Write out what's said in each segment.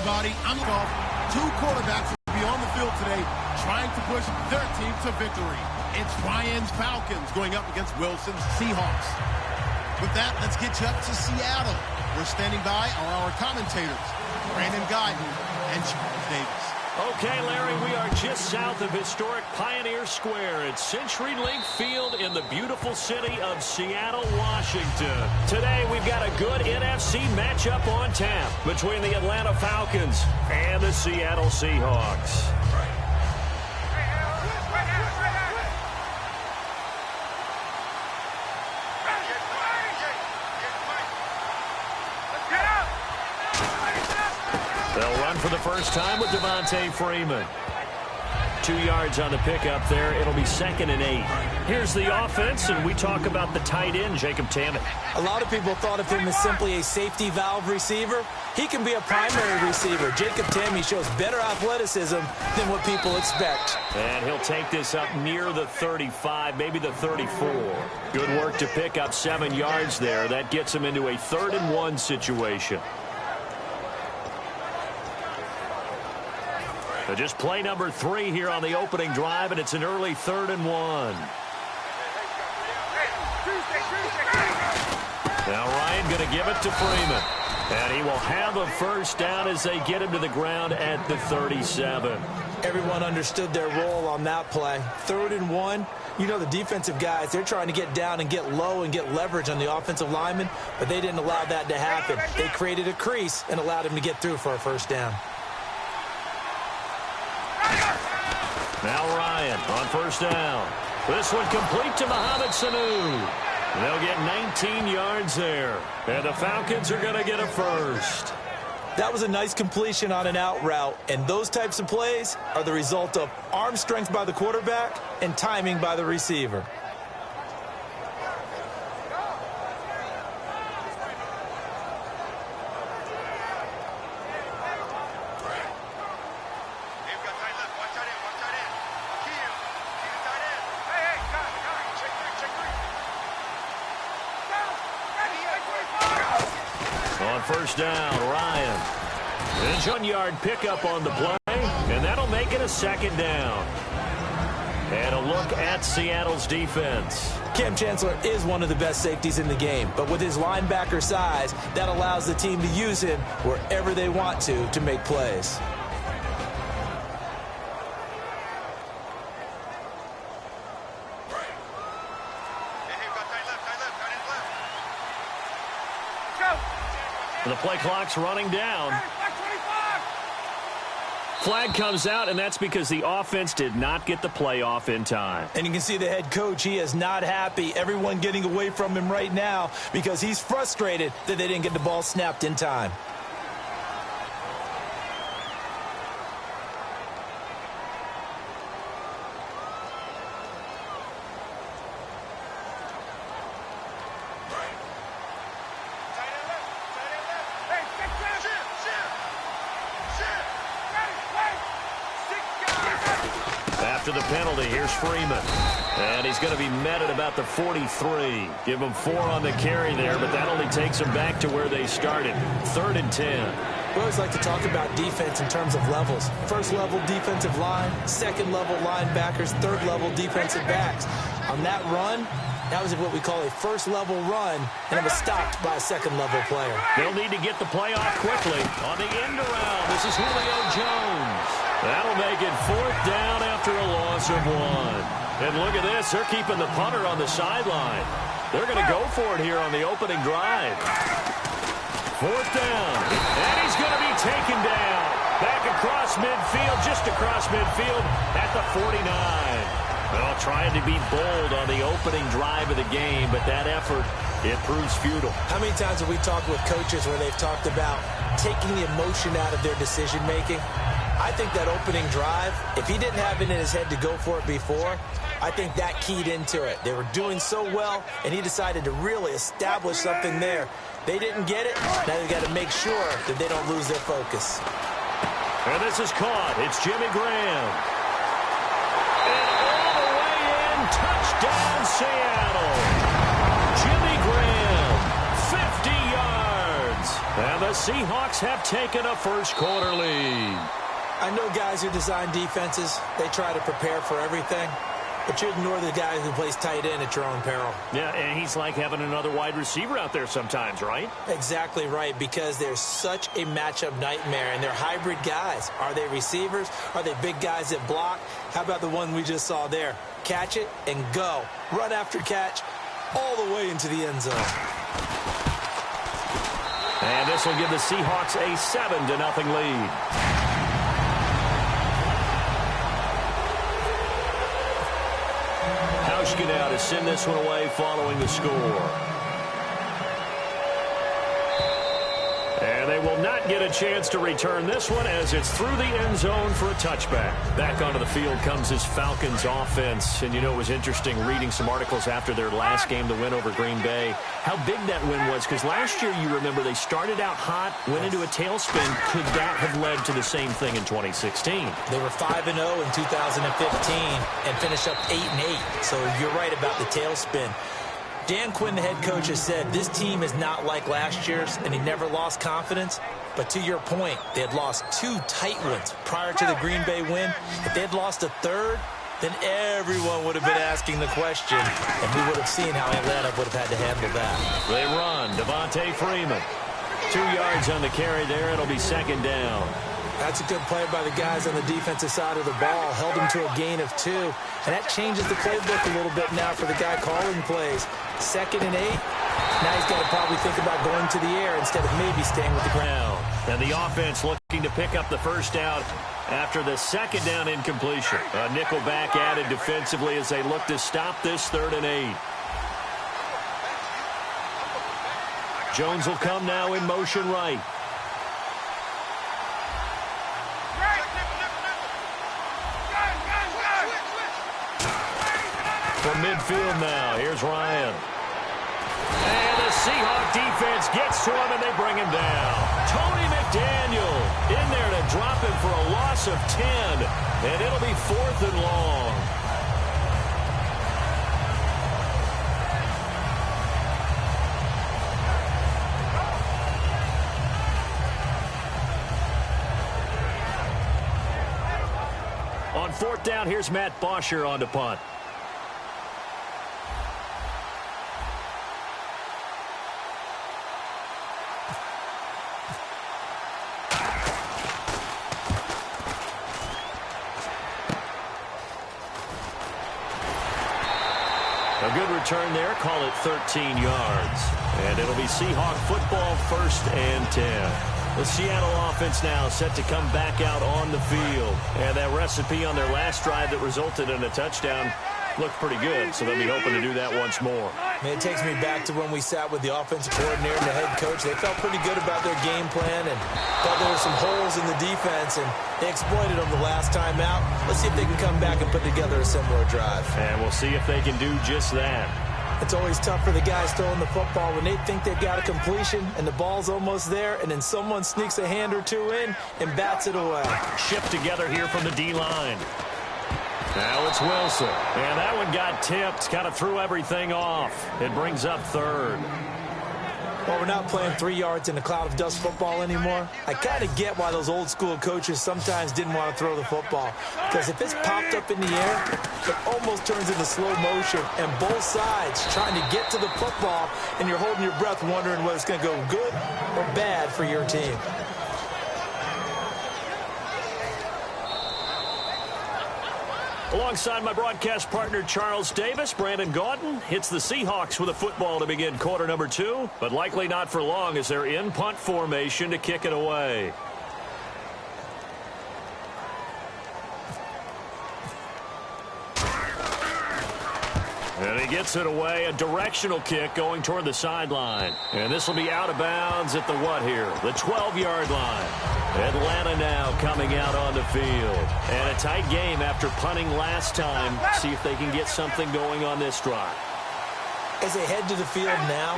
everybody. I'm off. Two quarterbacks will be on the field today trying to push their team to victory. It's Ryan's Falcons going up against Wilson's Seahawks. With that, let's get you up to Seattle. We're standing by are our commentators, Brandon Guyton and Charles Davis. Okay, Larry, we are just south of historic Pioneer Square at CenturyLink Field in the beautiful city of Seattle, Washington. Today, we've got a good NFC matchup on tap between the Atlanta Falcons and the Seattle Seahawks. They'll run for the first time with Devontae Freeman. 2 yards on the pickup there. It'll be 2nd and 8. Here's the offense, and we talk about the tight end, Jacob Tammett. A lot of people thought of him as simply a safety valve receiver. He can be a primary receiver. Jacob Tammett shows better athleticism than what people expect. And he'll take this up near the 35, maybe the 34. Good work to pick up 7 yards there. That gets him into a 3rd and 1 situation. So just play number 3 here on the opening drive, and it's an early 3rd and 1. Now Ryan going to give it to Freeman. And he will have a first down as they get him to the ground at the 37. Everyone understood their role on that play. 3rd and 1. You know the defensive guys, they're trying to get down and get low and get leverage on the offensive lineman, but they didn't allow that to happen. They created a crease and allowed him to get through for a first down. Now Ryan on first down. This one complete to Mohamed Sanu. They'll get 19 yards there. And the Falcons are going to get a first. That was a nice completion on an out route. And those types of plays are the result of arm strength by the quarterback and timing by the receiver. First down, Ryan. And 1-yard pickup on the play, and that'll make it a 2nd down. And a look at Seattle's defense. Cam Chancellor is one of the best safeties in the game, but with his linebacker size, that allows the team to use him wherever they want to make plays. The play clock's running down. Flag comes out, and that's because the offense did not get the play off in time. And you can see the head coach, he is not happy. Everyone getting away from him right now because he's frustrated that they didn't get the ball snapped in time. After the penalty, here's Freeman. And he's going to be met at about the 43. Give him 4 on the carry there, but that only takes them back to where they started. 3rd and 10. We always like to talk about defense in terms of levels. First level defensive line, second level linebackers, third level defensive backs. On that run, that was what we call a first level run, and it was stopped by a second level player. They'll need to get the play off quickly. On the end around, this is Julio Jones. That'll make it 4th down after a loss of 1. And look at this. They're keeping the punter on the sideline. They're going to go for it here on the opening drive. 4th down. And he's going to be taken down. Back across midfield, just across midfield at the 49. Well, trying to be bold on the opening drive of the game, but that effort, it proves futile. How many times have we talked with coaches where they've talked about taking the emotion out of their decision-making? I think that opening drive, if he didn't have it in his head to go for it before, I think that keyed into it. They were doing so well, and he decided to really establish something there. They didn't get it. Now they've got to make sure that they don't lose their focus. And this is caught. It's Jimmy Graham. And all the way in, touchdown Seattle. Jimmy Graham, 50 yards. And the Seahawks have taken a first-quarter lead. I know guys who design defenses, they try to prepare for everything. But you ignore the guy who plays tight end at your own peril. Yeah, and he's like having another wide receiver out there sometimes, right? Exactly right, because they're such a matchup nightmare, and they're hybrid guys. Are they receivers? Are they big guys that block? How about the one we just saw there? Catch it and go. Run after catch all the way into the end zone. And this will give the Seahawks a 7-0 lead. Now to send this one away following the score. And they will not get a chance to return this one as it's through the end zone for a touchback. Back onto the field comes this Falcons offense. And, you know, it was interesting reading some articles after their last game, the win over Green Bay, how big that win was. Because last year, you remember, they started out hot, went into a tailspin. Could that have led to the same thing in 2016? They were 5-0 in 2015 and finished up 8-8. So you're right about the tailspin. Dan Quinn, the head coach, has said this team is not like last year's, and he never lost confidence. But to your point, they had lost 2 tight ones prior to the Green Bay win. If they had lost a third, then everyone would have been asking the question, and we would have seen how Atlanta would have had to handle that. They run. Devontae Freeman. 2 yards on the carry there. It'll be second down. That's a good play by the guys on the defensive side of the ball. Held them to a gain of 2. And that changes the playbook a little bit now for the guy calling plays. 2nd and 8. Now he's got to probably think about going to the air instead of maybe staying with the ground. And the offense looking to pick up the first down after the second down incompletion. A nickel back added defensively as they look to stop this 3rd and 8. Jones will come now in motion right. From midfield now, here's Ryan. And the Seahawk defense gets to him, and they bring him down. Tony McDaniel in there to drop him for a loss of 10, and it'll be 4th and long. On 4th down, here's Matt Bosher on to punt. A good return there. Call it 13 yards. And it'll be Seahawk football, 1st and 10. The Seattle offense now set to come back out on the field. And that recipe on their last drive that resulted in a touchdown looked pretty good, so they'll be hoping to do that once more. Man, it takes me back to when we sat with the offensive coordinator and the head coach. They felt pretty good about their game plan and thought there were some holes in the defense, and they exploited them the last time out. Let's see if they can come back and put together a similar drive. And we'll see if they can do just that. It's always tough for the guys throwing the football when they think they've got a completion and the ball's almost there, and then someone sneaks a hand or two in and bats it away. Shift together here from the D-line. Now it's Wilson. And that one got tipped. Kind of threw everything off. It brings up 3rd. Well, we're not playing 3 yards in a cloud of dust football anymore. I kind of get why those old school coaches sometimes didn't want to throw the football. Because if it's popped up in the air, it almost turns into slow motion. And both sides trying to get to the football, and you're holding your breath wondering whether it's going to go good or bad for your team. Alongside my broadcast partner, Charles Davis, Brandon Gaudin hits the Seahawks with a football to begin quarter number 2, but likely not for long as they're in punt formation to kick it away. And he gets it away, a directional kick going toward the sideline. And this will be out of bounds at the what here? The 12-yard line. Atlanta now coming out on the field. And a tight game after punting last time. See if they can get something going on this drive. As they head to the field now,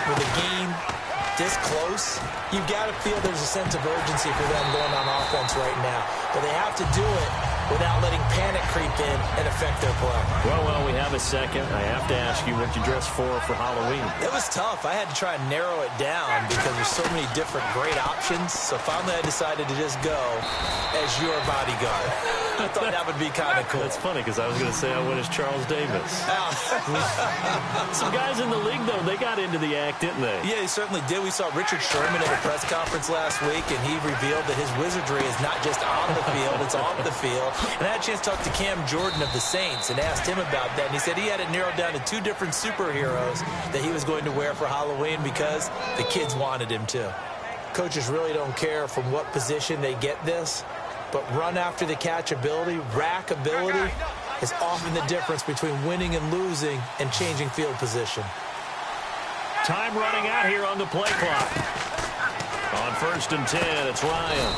with the game this close, you've got to feel there's a sense of urgency for them going on offense right now. But they have to do it without letting panic creep in and affect their play. Well, we have a second. I have to ask you what you dressed for Halloween. It was tough. I had to try and narrow it down because there's so many different great options. So finally I decided to just go as your bodyguard. I thought that would be kind of cool. That's funny because I was going to say I went as Charles Davis. Some guys in the league, though, they got into the act, didn't they? Yeah, they certainly did. We saw Richard Sherman at a press conference last week, and he revealed that his wizardry is not just on the field, it's off the field. And I had a chance to talk to Cam Jordan of the Saints and asked him about that. And he said he had it narrowed down to 2 different superheroes that he was going to wear for Halloween because the kids wanted him to. Coaches really don't care from what position they get this, but run after the catch ability, rack ability, is often the difference between winning and losing and changing field position. Time running out here on the play clock. On 1st and 10, it's Ryan.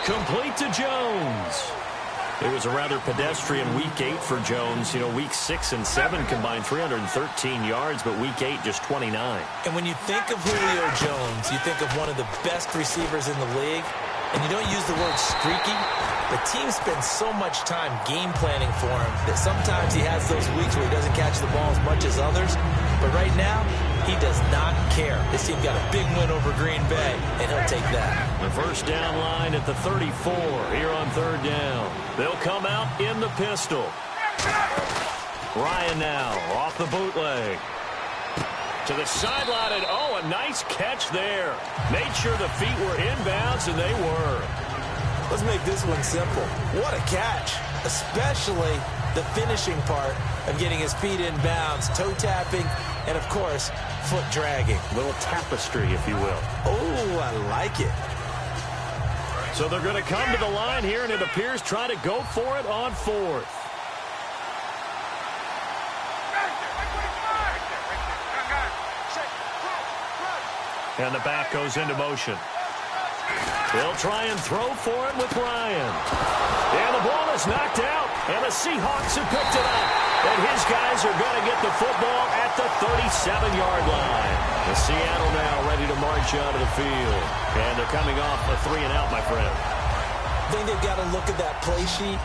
Complete to Jones. It was a rather pedestrian Week 8 for Jones. You know, Week 6 and 7 combined 313 yards, but Week 8 just 29. And when you think of Julio Jones, you think of one of the best receivers in the league, and you don't use the word streaky. The team spends so much time game planning for him that sometimes he has those weeks where he doesn't catch the ball as much as others. But right now, he does not care. This team got a big win over Green Bay, and he'll take that. The first down line at the 34 here on 3rd down. They'll come out in the pistol. Ryan now off the bootleg. To the sideline, and oh, a nice catch there. Made sure the feet were inbounds, and they were. Let's make this one simple. What a catch, especially the finishing part of getting his feet in bounds, toe tapping, and, of course, foot dragging. Little tapestry, if you will. Oh, I like it. So they're going to come to the line here, and it appears try to go for it on 4th. And the back goes into motion. They'll try and throw for it with Ryan. And the ball is knocked out, and the Seahawks have picked it up. And his guys are going to get the football at the 37-yard line. The Seattle now ready to march out of the field. And they're coming off a 3-and-out, my friend. I think they've got to look at that play sheet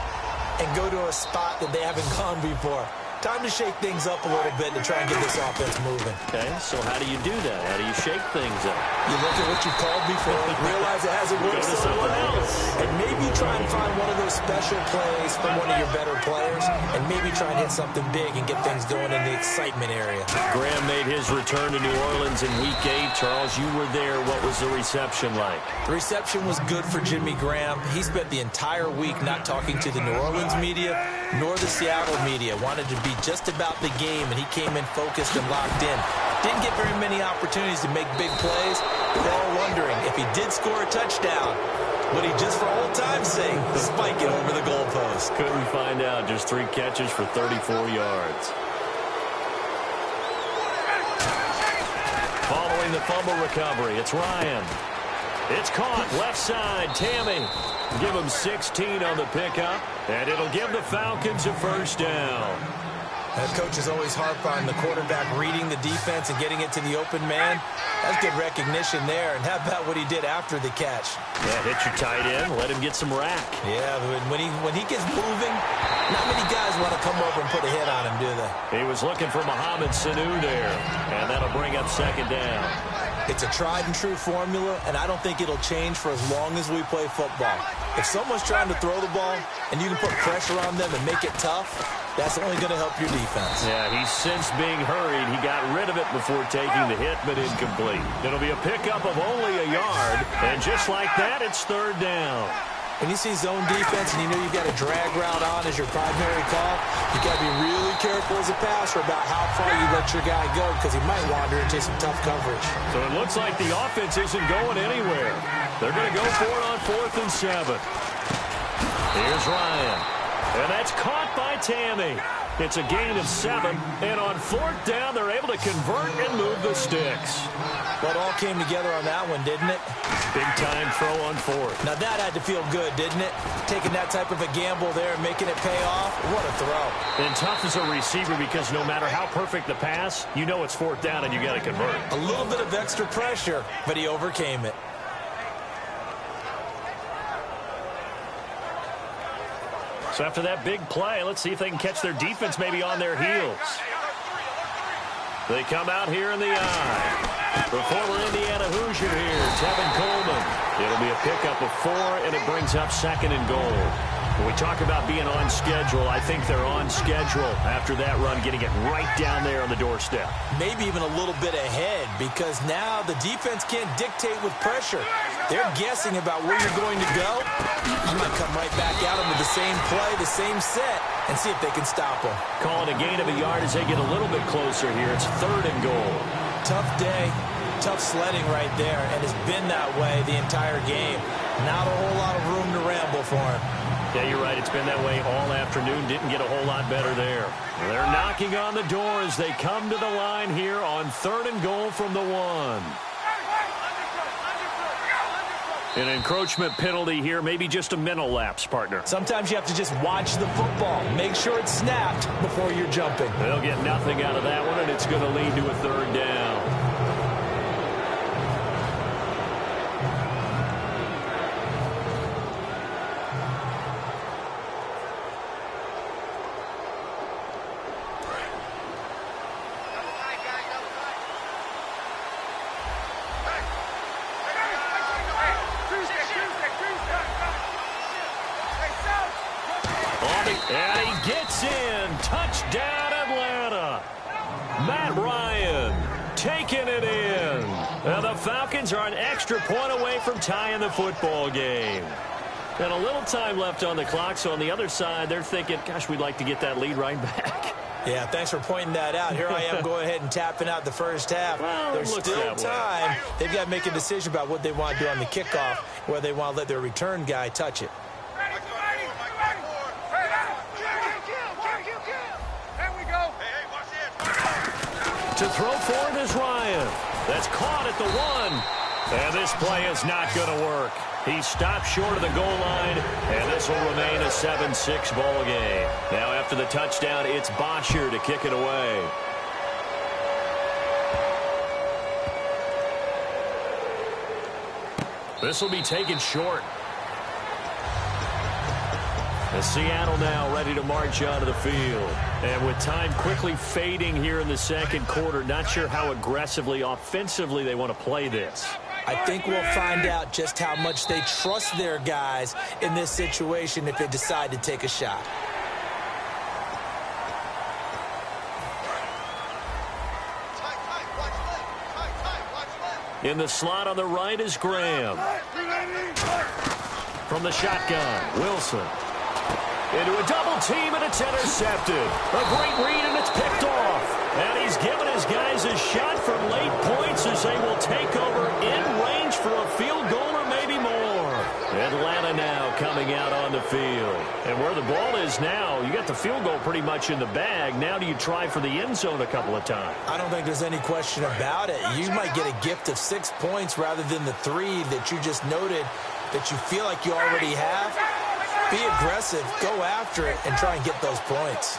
and go to a spot that they haven't gone before. Time to shake things up a little bit to try and get this offense moving. Okay, so how do you do that? How do you shake things up? You look at what you've called before, realize it hasn't worked somewhere else, and maybe try and find one of those special plays from one of your better players, and maybe try and hit something big and get things going in the excitement area. Graham made his return to New Orleans in Week 8. Charles, you were there. What was the reception like? The reception was good for Jimmy Graham. He spent the entire week not talking to the New Orleans media nor the Seattle media. Wanted to be just about the game, and he came in focused and locked in. Didn't get very many opportunities to make big plays. We're all wondering if he did score a touchdown, would he just for old time's sake spike it over the goalpost? Couldn't find out. Just 3 catches for 34 yards. Following the fumble recovery, it's Ryan. It's caught left side. Tammy. Give him 16 on the pickup, and it'll give the Falcons a 1st down. Coaches always harp on the quarterback reading the defense and getting it to the open man. That's good recognition there. And how about what he did after the catch? Yeah, hit your tight end, let him get some rack. Yeah, but when he gets moving, not many guys want to come over and put a hit on him, do they? He was looking for Mohamed Sanu there, and that'll bring up 2nd down. It's a tried-and-true formula, and I don't think it'll change for as long as we play football. If someone's trying to throw the ball and you can put pressure on them and make it tough, that's only going to help your defense. Yeah, he's since being hurried. He got rid of it before taking the hit, but incomplete. It'll be a pickup of only a yard, and just like that, it's 3rd down. When you see zone defense and you know you've got a drag route on as your primary call, you've got to be really careful as a passer about how far you let your guy go because he might wander into some tough coverage. So it looks like the offense isn't going anywhere. They're going to go for it on 4th and 7. Here's Ryan. And that's caught by Tammy. It's a gain of 7, and on 4th down, they're able to convert and move the sticks. Well, it all came together on that one, didn't it? Big-time throw on 4th. Now, that had to feel good, didn't it? Taking that type of a gamble there and making it pay off, what a throw. And tough as a receiver because no matter how perfect the pass, you know it's 4th down and you got to convert. A little bit of extra pressure, but he overcame it. So after that big play, let's see if they can catch their defense maybe on their heels. They come out here in the eye. The former Indiana Hoosier here, Tevin Coleman. It'll be a pickup of 4, and it brings up 2nd and goal. When we talk about being on schedule, I think they're on schedule after that run, getting it right down there on the doorstep. Maybe even a little bit ahead, because now the defense can't dictate with pressure. They're guessing about where you're going to go. You might come right back at them with the same play, the same set, and see if they can stop them. Call it a gain of a yard as they get a little bit closer here. It's 3rd and goal. Tough day, tough sledding right there, and it's been that way the entire game. Not a whole lot of room to ramble for him. Yeah, you're right. It's been that way all afternoon. Didn't get a whole lot better there. They're knocking on the door as they come to the line here on 3rd and goal from the 1. An encroachment penalty here, maybe just a mental lapse, partner. Sometimes you have to just watch the football. Make sure it's snapped before you're jumping. They'll get nothing out of that one, and it's going to lead to a 3rd down. And he gets in. Touchdown, Atlanta. Matt Ryan taking it in. And the Falcons are an extra point away from tying the football game. And a little time left on the clock, so on the other side, they're thinking, gosh, we'd like to get that lead right back. Yeah, thanks for pointing that out. Here I am going ahead and tapping out the first half. Well, there's still time. They've got to make a decision about what they want to do on the kickoff, where they want to let their return guy touch it. To throw forward is Ryan. That's caught at the 1. And this play is not going to work. He stopped short of the goal line, and this will remain a 7-6 ball game. Now after the touchdown, it's Bosher to kick it away. This will be taken short. And Seattle now ready to march onto the field. And with time quickly fading here in the second quarter, not sure how aggressively, offensively they want to play this. I think we'll find out just how much they trust their guys in this situation if they decide to take a shot. In the slot on the right is Graham. From the shotgun, Wilson. Into a double team, and it's intercepted. A great read, and it's picked off. And he's given his guys a shot for late points as they will take over in range for a field goal or maybe more. Atlanta now coming out on the field. And where the ball is now, you got the field goal pretty much in the bag. Now do you try for the end zone a couple of times? I don't think there's any question about it. You might get a gift of 6 points rather than the 3 that you just noted that you feel like you already have. Be aggressive, go after it, and try and get those points.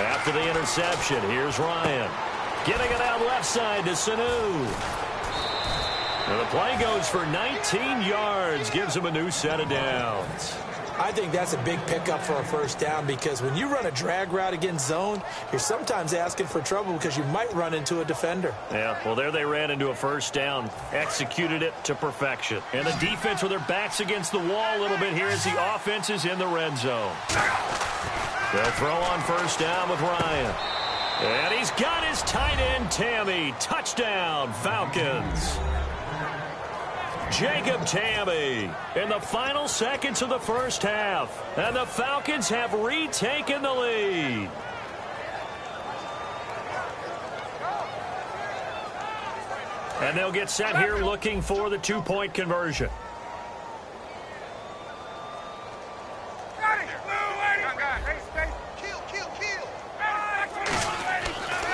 After the interception, here's Ryan. Getting it out left side to Sanu. And the play goes for 19 yards, gives him a new set of downs. I think that's a big pickup for a first down because when you run a drag route against zone, you're sometimes asking for trouble because you might run into a defender. Yeah, well, there they ran into a first down, executed it to perfection. And the defense with their backs against the wall a little bit here as the offense is in the red zone. They'll throw on first down with Ryan. And he's got his tight end, Tammy. Touchdown, Falcons. Jacob Tammy in the final seconds of the first half. And the Falcons have retaken the lead. And they'll get set here looking for the two-point conversion.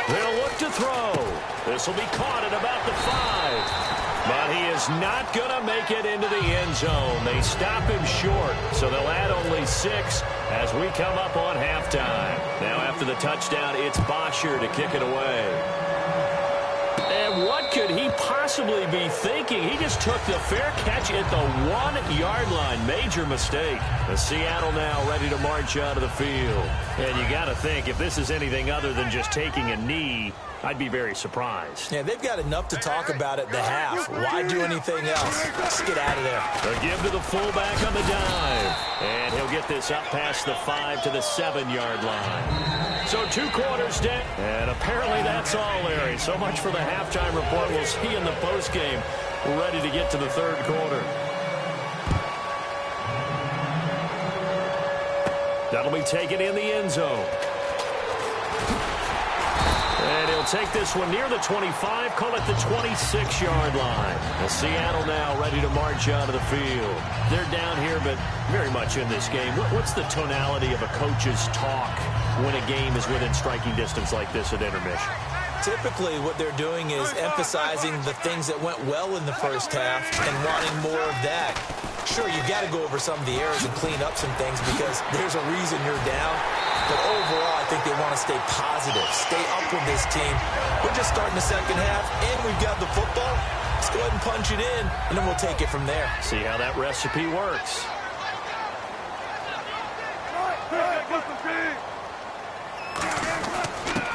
They'll look to throw. This will be caught at about the 5. But he is not going to make it into the end zone. They stop him short, so they'll add only 6 as we come up on halftime. Now after the touchdown, it's Bosher to kick it away. And what could he possibly possibly be thinking? He just took the fair catch at the 1-yard line. Major mistake. The Seattle now ready to march out of the field. And you got to think, if this is anything other than just taking a knee, I'd be very surprised. Yeah, they've got enough to talk about at the half. Why do anything else? Just get out of there. A give to the fullback on the dive. And he'll get this up past the 5 to the 7-yard line. So 2 quarters down. And apparently that's all, Larry. So much for the halftime report. We'll see in the postgame. We're ready to get to the third quarter. That'll be taken in the end zone. And he'll take this one near the 25, call it the 26-yard line. And Seattle now ready to march out of the field. They're down here, but very much in this game. What's the tonality of a coach's talk when a game is within striking distance like this at intermission? Typically, what they're doing is emphasizing the things that went well in the first half and wanting more of that. Sure, you've got to go over some of the errors and clean up some things because there's a reason you're down. But overall, I think they want to stay positive, stay up with this team. We're just starting the second half, and we've got the football. Let's go ahead and punch it in, and then we'll take it from there. See how that recipe works.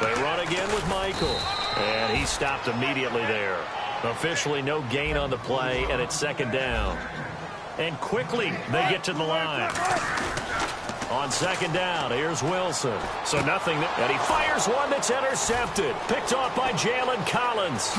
They run again with Michael. And he stopped immediately there. Officially no gain on the play, and it's second down. And quickly they get to the line. On second down, here's Wilson. So nothing. And he fires one that's intercepted. Picked off by Jalen Collins.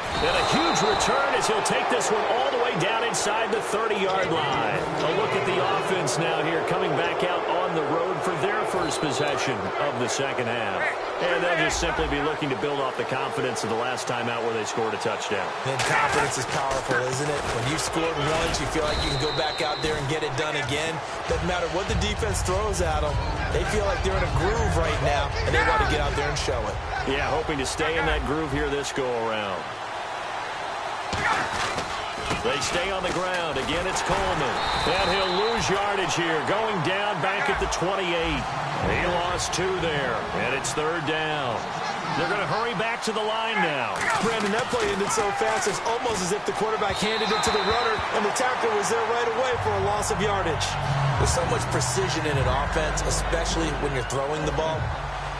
And a huge return as he'll take this one all the way down inside the 30-yard line. A look at the offense now here coming back out on the road for their first possession of the second half. And they'll just simply be looking to build off the confidence of the last time out where they scored a touchdown. And confidence is powerful, isn't it? When you've scored once, you feel like you can go back out there and get it done again. Doesn't matter what the defense throws at them. They feel like they're in a groove right now, and they want to get out there and show it. Yeah, hoping to stay in that groove here this go-around. They stay on the ground. Again, it's Coleman. And he'll lose yardage here. Going down back at the 28. He lost 2 there. And it's third down. They're going to hurry back to the line now. Brandon, that play ended so fast, it's almost as if the quarterback handed it to the runner, and the tackler was there right away for a loss of yardage. There's so much precision in an offense, especially when you're throwing the ball.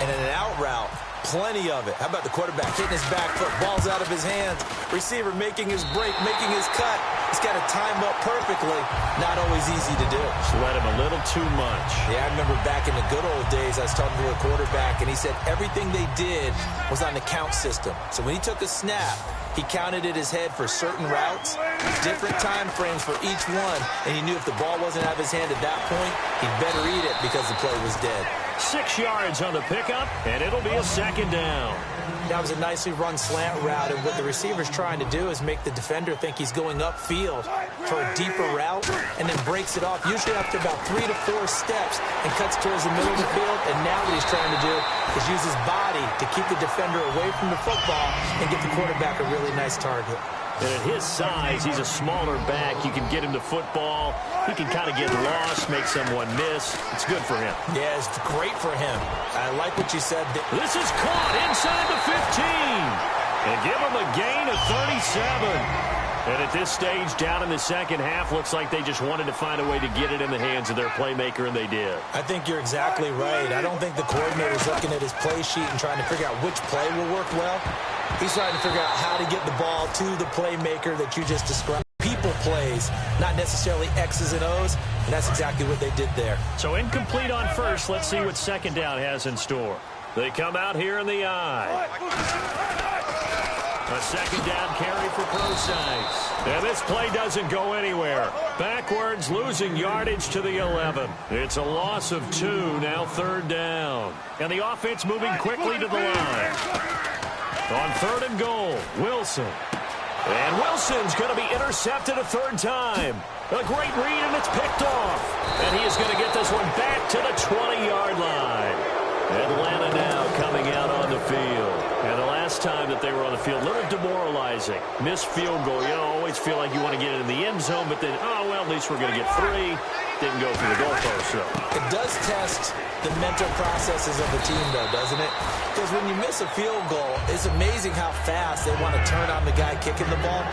And in an out route, plenty of it. How about the quarterback hitting his back foot, ball's out of his hands, receiver making his break, making his cut. He's got to time up perfectly. Not always easy to do. Just let him a little too much. Yeah, I remember back in the good old days, I was talking to a quarterback, and he said everything they did was on the count system. So when he took a snap, he counted in his head for certain routes, different time frames for each one, and he knew if the ball wasn't out of his hand at that point, he'd better eat it because the play was dead. 6 yards on the pickup, and it'll be a second down. That was a nicely run slant route, and what the receiver's trying to do is make the defender think he's going upfield for a deeper route, and then breaks it off, usually after about 3 to 4 steps, and cuts towards the middle of the field. And now what he's trying to do is use his body to keep the defender away from the football and give the quarterback a really nice target. And at his size, he's a smaller back. You can get him to football. He can kind of get lost, make someone miss. It's good for him. Yeah, it's great for him. I like what you said. This is caught inside the 15. And give him a gain of 37. And at this stage, down in the second half, looks like they just wanted to find a way to get it in the hands of their playmaker, and they did. I think you're exactly right. I don't think the coordinator's looking at his play sheet and trying to figure out which play will work well. He's trying to figure out how to get the ball to the playmaker that you just described. People plays, not necessarily X's and O's, and that's exactly what they did there. So incomplete on first. Let's see what second down has in store. They come out here in the eye. A second down carry for Procise. And this play doesn't go anywhere. Backwards, losing yardage to the 11. It's a loss of 2, now third down. And the offense moving quickly to the line. On third and goal, Wilson. And Wilson's going to be intercepted a third time. A great read, and it's picked off. And he is going to get this one back to the 20-yard line. Atlanta now coming out on the field. And the last time that they were on the field, a little demoralizing. Missed field goal. You know, always feel like you want to get it in the end zone, but then, oh, well, at least we're going to get 3. didn't go for the goalpost, though. It does test the mental processes of the team, though, doesn't it? Because when you miss a field goal, it's amazing how fast they want to turn on the guy kicking the ball.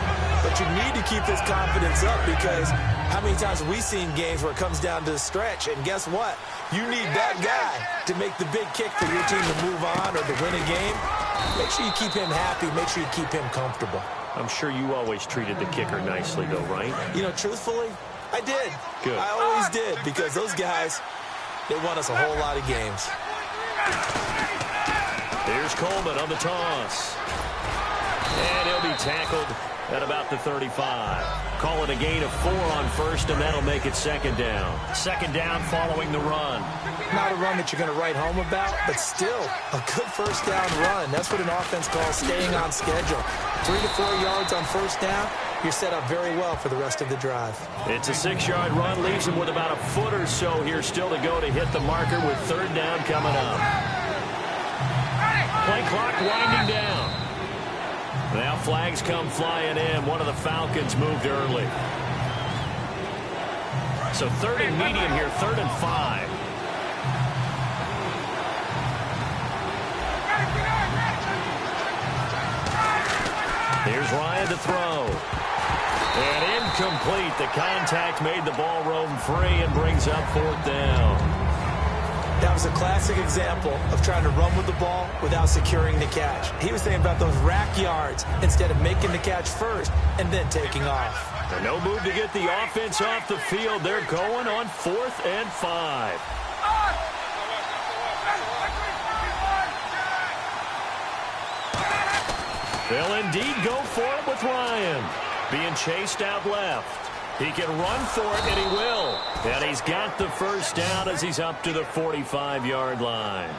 But you need to keep this confidence up, because how many times have we seen games where it comes down to the stretch, and guess what? You need that guy to make the big kick for your team to move on or to win a game. Make sure you keep him happy. Make sure you keep him comfortable. I'm sure you always treated the kicker nicely, though, right? You know, truthfully, I did. Good. I always did, because those guys, they won us a whole lot of games. Here's Coleman on the toss. And he'll be tackled at about the 35. Call it a gain of 4 on first, and that'll make it second down. Second down following the run. Not a run that you're going to write home about, but still a good first down run. That's what an offense calls staying on schedule. 3 to 4 yards on first down, you're set up very well for the rest of the drive. It's a 6-yard run, leaves him with about a foot or so here still to go to hit the marker with third down coming up. Play clock winding down. Now flags come flying in. One of the Falcons moved early. So third and medium here, 3rd and 5. Here's Ryan to throw. And incomplete. The contact made the ball roam free and brings up 4th down. That was a classic example of trying to run with the ball without securing the catch. He was thinking about those rack yards instead of making the catch first and then taking off. And no move to get the offense off the field. They're going on 4th and 5. They'll indeed go for it with Ryan. Being chased out left. He can run for it, and he will. And he's got the first down as he's up to the 45-yard line.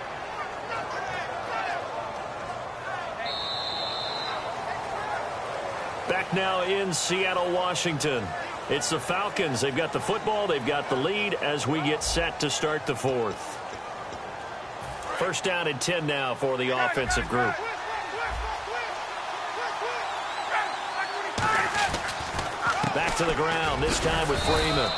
Back now in Seattle, Washington. It's the Falcons. They've got the football. They've got the lead as we get set to start the 4th. First down and 10 now for the offensive group. Back to the ground, this time with Freeman.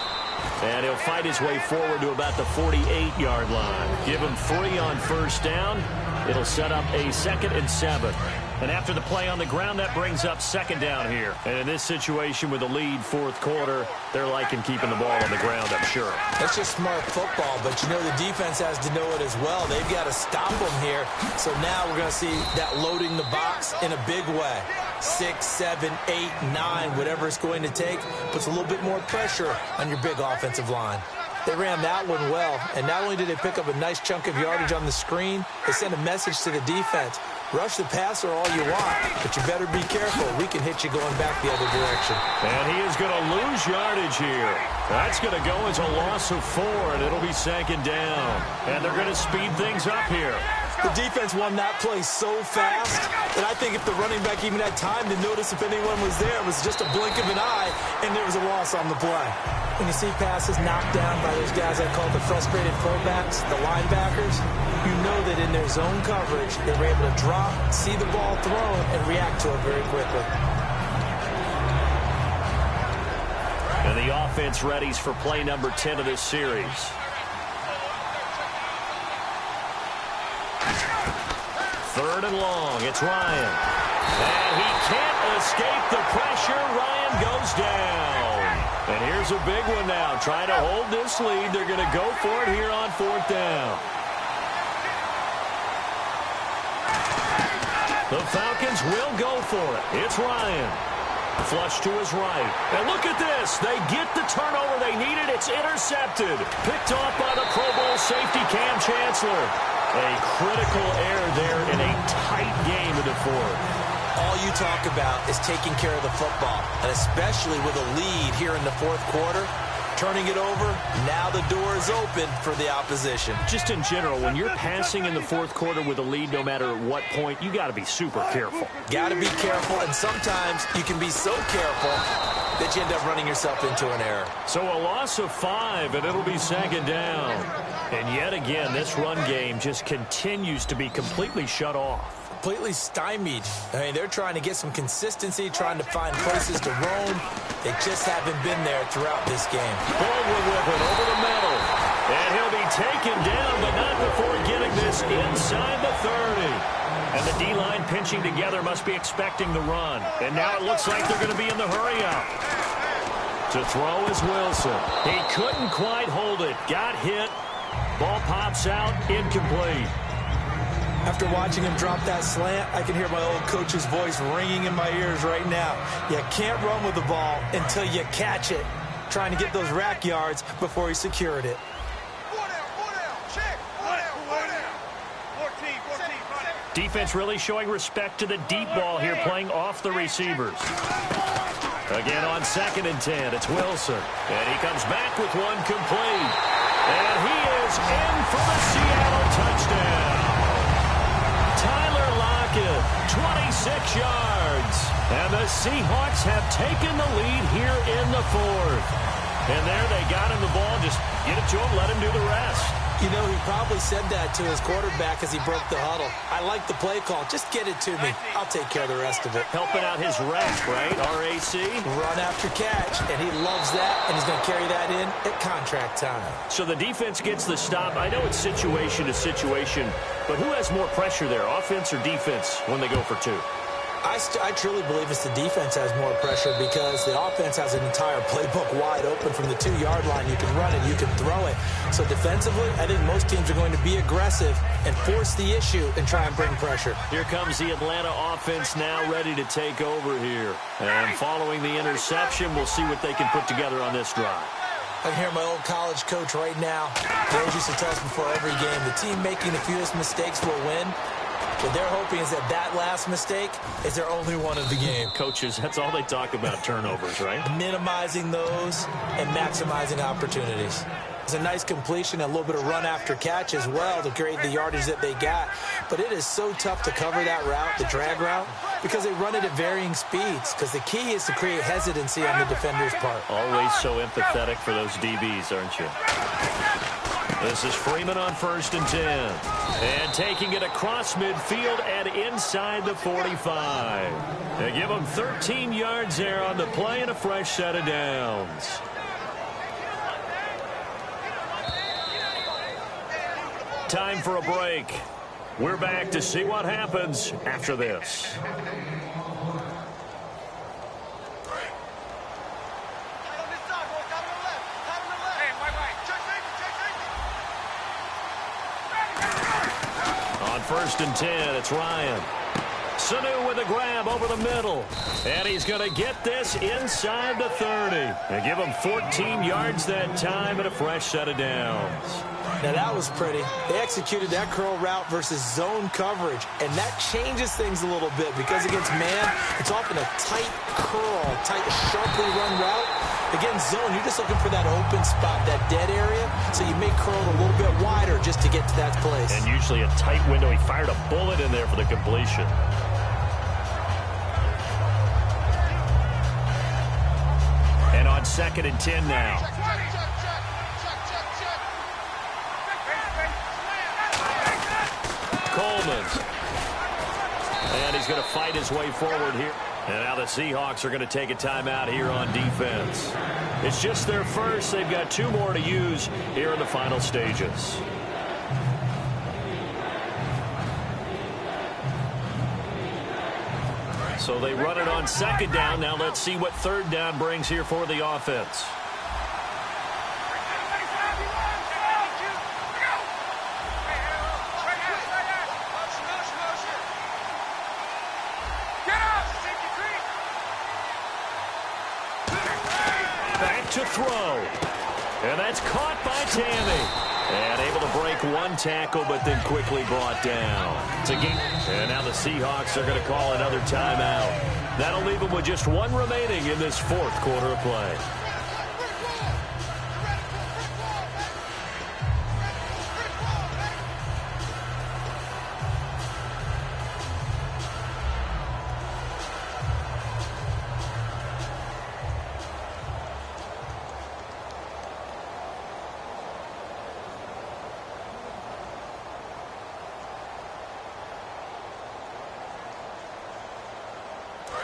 And he'll fight his way forward to about the 48-yard line. Give him 3 on first down. It'll set up a 2nd and 7. And after the play on the ground, that brings up second down here. And in this situation with the lead 4th quarter, they're liking keeping the ball on the ground, I'm sure. That's just smart football, but you know the defense has to know it as well. They've got to stop them here. So now we're going to see that loading the box in a big way. 6, 7, 8, 9, whatever it's going to take, puts a little bit more pressure on your big offensive line. They ran that one well, and not only did they pick up a nice chunk of yardage on the screen, they sent a message to the defense. Rush the passer all you want, but you better be careful. We can hit you going back the other direction. And he is going to lose yardage here. That's going to go as a loss of 4, and it'll be second down. And they're going to speed things up here. The defense won that play so fast that I think if the running back even had time to notice if anyone was there, it was just a blink of an eye, and there was a loss on the play. When you see passes knocked down by those guys I call the frustrated fullbacks, the linebackers, you know that in their zone coverage, they were able to drop, see the ball thrown, and react to it very quickly. And the offense readies for play number 10 of this series. Third and long, it's Ryan. And he can't escape the pressure. Ryan goes down. And here's a big one now. Trying to hold this lead. They're going to go for it here on 4th down. The Falcons will go for it. It's Ryan. Flush to his right. And look at this. They get the turnover they needed. It's intercepted. Picked off by the Pro Bowl safety Cam Chancellor. A critical error there in a tight game in the 4th. All you talk about is taking care of the football, and especially with a lead here in the 4th quarter, turning it over, now the door is open for the opposition. Just in general, when you're passing in the 4th quarter with a lead, no matter what point, you got to be super careful. Got to be careful, and sometimes you can be so careful that you end up running yourself into an error. So a loss of 5, and it'll be second down. And yet again, this run game just continues to be completely shut off. completely stymied. I mean, they're trying to get some consistency, trying to find places to roam. They just haven't been there throughout this game. Baldwin with it over the middle. And he'll be taken down, but not before getting this inside the 30. And the D-line pinching together must be expecting the run. And now it looks like they're going to be in the hurry-up. To throw is Wilson. He couldn't quite hold it. Got hit. Ball pops out. Incomplete. After watching him drop that slant, I can hear my old coach's voice ringing in my ears right now. You can't run with the ball until you catch it. Trying to get those rack yards before he secured it. Defense really showing respect to the deep ball here, playing off the receivers. Again on 2nd and 10, it's Wilson. And he comes back with one complete. And he is in for the Seattle touchdown. Tyler Lockett, 26 yards. And the Seahawks have taken the lead here in the 4th. And there they got him the ball. Just get it to him, let him do the rest. You know, he probably said that to his quarterback as he broke the huddle. I like the play call. Just get it to me. I'll take care of the rest of it. Helping out his RAC, right? R-A-C? Run after catch, and he loves that, and he's going to carry that in at contract time. So the defense gets the stop. I know it's situation to situation, but who has more pressure there, offense or defense, when they go for 2? I truly believe it's the defense has more pressure because the offense has an entire playbook wide open from the 2-yard line. You can run it, you can throw it. So defensively, I think most teams are going to be aggressive and force the issue and try and bring pressure. Here comes the Atlanta offense now ready to take over here. And following the interception, we'll see what they can put together on this drive. I can hear my old college coach right now. They always used to tell us before every game, the team making the fewest mistakes will win. What they're hoping is that last mistake is their only one of the game. Coaches, that's all they talk about, turnovers, right? Minimizing those and maximizing opportunities. It's a nice completion, a little bit of run after catch as well to create the yardage that they got. But it is so tough to cover that route, the drag route, because they run it at varying speeds. Because the key is to create hesitancy on the defender's part. Always so empathetic for those DBs, aren't you? This is Freeman on 1st and 10. And taking it across midfield and inside the 45. They give them 13 yards there on the play and a fresh set of downs. Time for a break. We're back to see what happens after this. On 1st and 10, it's Ryan. Sanu with a grab over the middle. And he's going to get this inside the 30. And give him 14 yards that time and a fresh set of downs. Now, that was pretty. They executed that curl route versus zone coverage, and that changes things a little bit because against man, it's often a tight curl, tight, sharply run route. Against zone, you're just looking for that open spot, that dead area, so you may curl it a little bit wider just to get to that place. And usually a tight window. He fired a bullet in there for the completion. And on 2nd and 10 now. Coleman. And he's going to fight his way forward here. And now the Seahawks are going to take a timeout here on defense. It's just their first. They've got 2 more to use here in the final stages. So they run it on 2nd down. Now let's see what 3rd down brings here for the offense. To throw. And that's caught by Tammy. And able to break one tackle, but then quickly brought down. It's a game. And now the Seahawks are going to call another timeout. That'll leave them with just 1 remaining in this 4th quarter of play.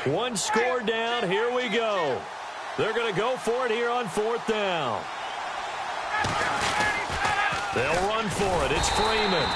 One score down. Here we go. They're going to go for it here on 4th down. They'll run for it. It's Freeman.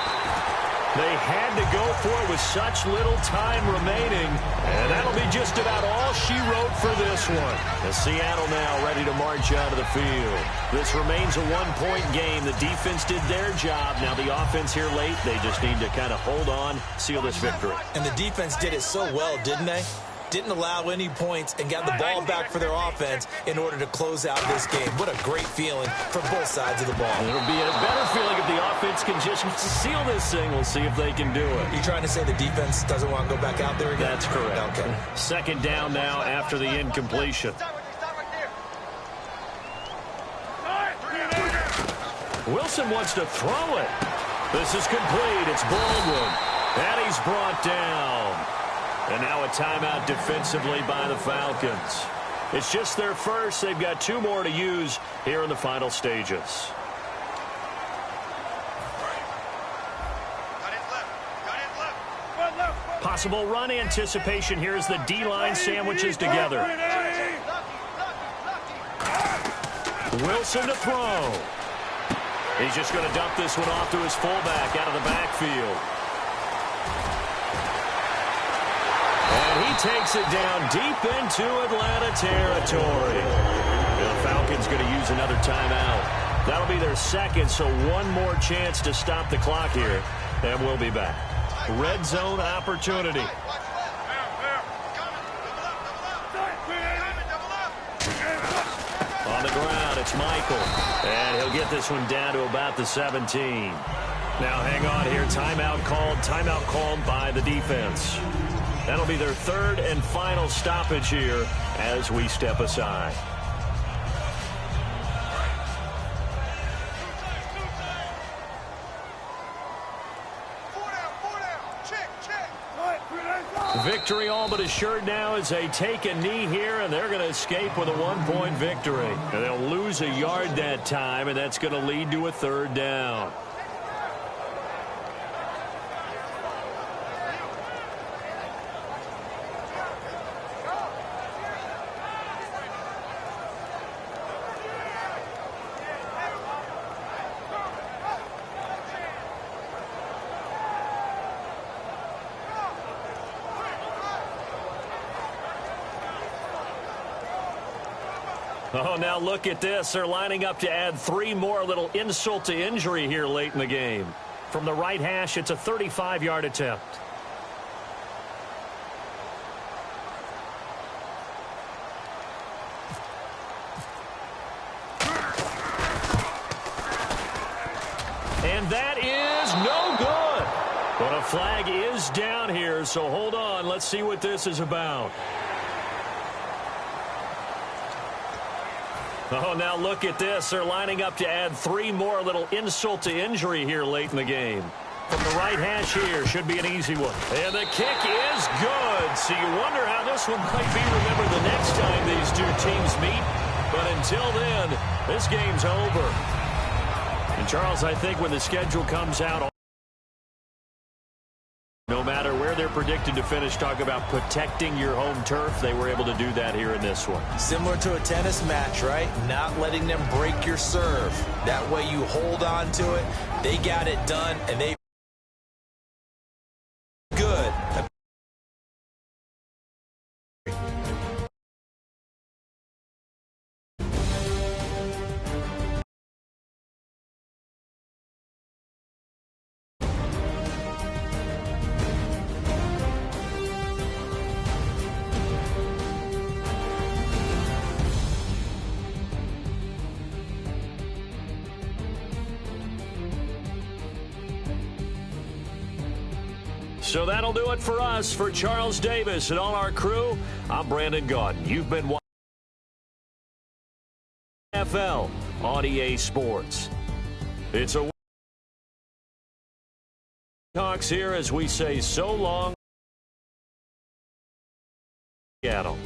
They had to go for it with such little time remaining, and that'll be just about all she wrote for this one. The Seattle now ready to march out of the field. This remains a one-point game. The defense did their job. Now the offense here late, they just need to kind of hold on, seal this victory. And the defense did it so well, didn't they? Didn't allow any points and got the ball back for their offense in order to close out this game. What a great feeling for both sides of the ball. It'll be a better feeling if the offense can just seal this thing. We'll see if they can do it. You trying to say the defense doesn't want to go back out there again? That's correct. Okay. 2nd down now after the incompletion. Wilson wants to throw it. This is complete. It's Baldwin. And he's brought down. And now a timeout defensively by the Falcons. It's just their first. They've got 2 more to use here in the final stages. Possible run anticipation here as the D-line sandwiches together. Wilson to throw. He's just going to dump this one off to his fullback out of the backfield. And he takes it down deep into Atlanta territory. The Falcons going to use another timeout. That'll be their second, so one more chance to stop the clock here, and we'll be back. Red zone opportunity. On the ground, it's Michael. And he'll get this one down to about the 17. Now hang on here. Timeout called by the defense. That'll be their 3rd and final stoppage here as we step aside. Victory all but assured now as they take a knee here, and they're going to escape with a 1-point victory. And they'll lose a yard that time, and that's going to lead to a 3rd down. Oh, now look at this. They're lining up to add 3 more. A little insult to injury here late in the game. From the right hash, it's a 35-yard attempt. And that is no good. But a flag is down here, so hold on. Let's see what this is about. Oh, now look at this. They're lining up to add 3 more. A little insult to injury here late in the game. From the right hash here, should be an easy one. And the kick is good. So you wonder how this one might be remembered the next time these 2 teams meet. But until then, this game's over. And Charles, I think when the schedule comes out, no matter where they're predicted to finish, talk about protecting your home turf. They were able to do that here in this one. Similar to a tennis match, right? Not letting them break your serve. That way you hold on to it. They got it done, and they good. So that'll do it for us. For Charles Davis and all our crew, I'm Brandon Gaudin. You've been watching NFL on EA Sports. It's a talks here as we say so long, Seattle.